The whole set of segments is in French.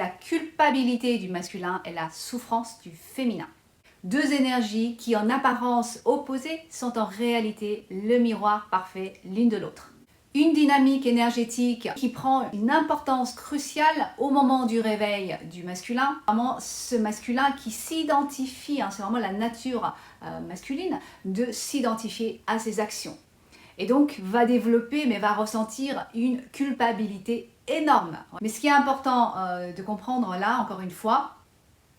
La culpabilité du masculin et la souffrance du féminin. Deux énergies qui, en apparence opposées, sont en réalité le miroir parfait l'une de l'autre. Une dynamique énergétique qui prend une importance cruciale au moment du réveil du masculin. Vraiment, ce masculin qui s'identifie, c'est vraiment la nature masculine, de s'identifier à ses actions. Et donc va développer, mais va ressentir une culpabilité énorme. Mais ce qui est important de comprendre là, encore une fois,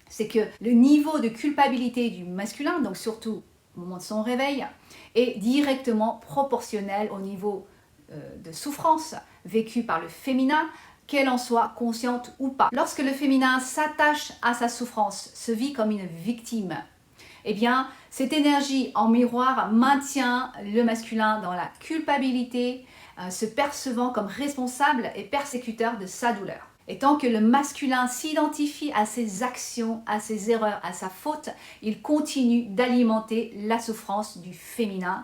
c'est que le niveau de culpabilité du masculin, donc surtout au moment de son réveil, est directement proportionnel au niveau de souffrance vécue par le féminin, qu'elle en soit consciente ou pas. Lorsque le féminin s'attache à sa souffrance, se vit comme une victime, eh bien, cette énergie en miroir maintient le masculin dans la culpabilité, se percevant comme responsable et persécuteur de sa douleur. Et tant que le masculin s'identifie à ses actions, à ses erreurs, à sa faute, il continue d'alimenter la souffrance du féminin.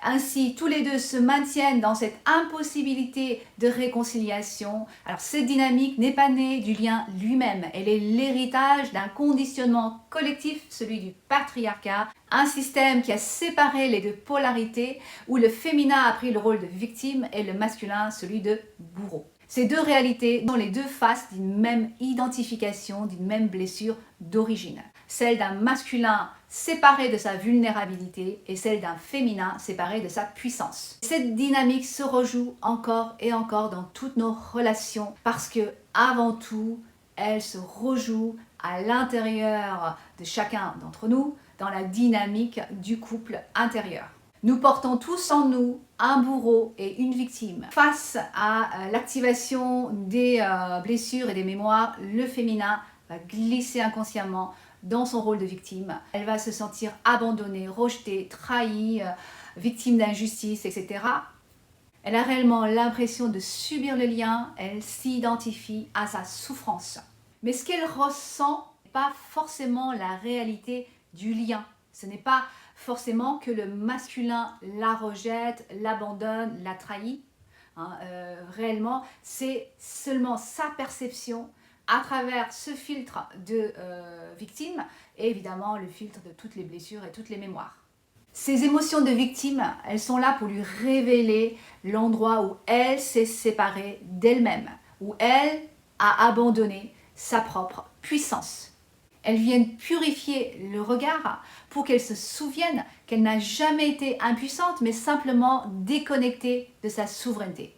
Ainsi, tous les deux se maintiennent dans cette impossibilité de réconciliation. Alors, cette dynamique n'est pas née du lien lui-même. Elle est l'héritage d'un conditionnement collectif, celui du patriarcat, un système qui a séparé les deux polarités, où le féminin a pris le rôle de victime et le masculin celui de bourreau. Ces deux réalités sont les deux faces d'une même identification, d'une même blessure d'origine. Celle d'un masculin séparé de sa vulnérabilité et celle d'un féminin séparé de sa puissance. Cette dynamique se rejoue encore et encore dans toutes nos relations parce que, avant tout, elle se rejoue à l'intérieur de chacun d'entre nous, dans la dynamique du couple intérieur. Nous portons tous en nous un bourreau et une victime. Face à l'activation des blessures et des mémoires, le féminin va glisser inconsciemment dans son rôle de victime. Elle va se sentir abandonnée, rejetée, trahie, victime d'injustice, etc. Elle a réellement l'impression de subir le lien, elle s'identifie à sa souffrance. Mais ce qu'elle ressent n'est pas forcément la réalité du lien. Ce n'est pas forcément que le masculin la rejette, l'abandonne, la trahit. Réellement, c'est seulement sa perception à travers ce filtre de victime et évidemment le filtre de toutes les blessures et toutes les mémoires. Ces émotions de victime, elles sont là pour lui révéler l'endroit où elle s'est séparée d'elle-même, où elle a abandonné sa propre puissance. Elles viennent purifier le regard pour qu'elle se souvienne qu'elle n'a jamais été impuissante, mais simplement déconnectée de sa souveraineté.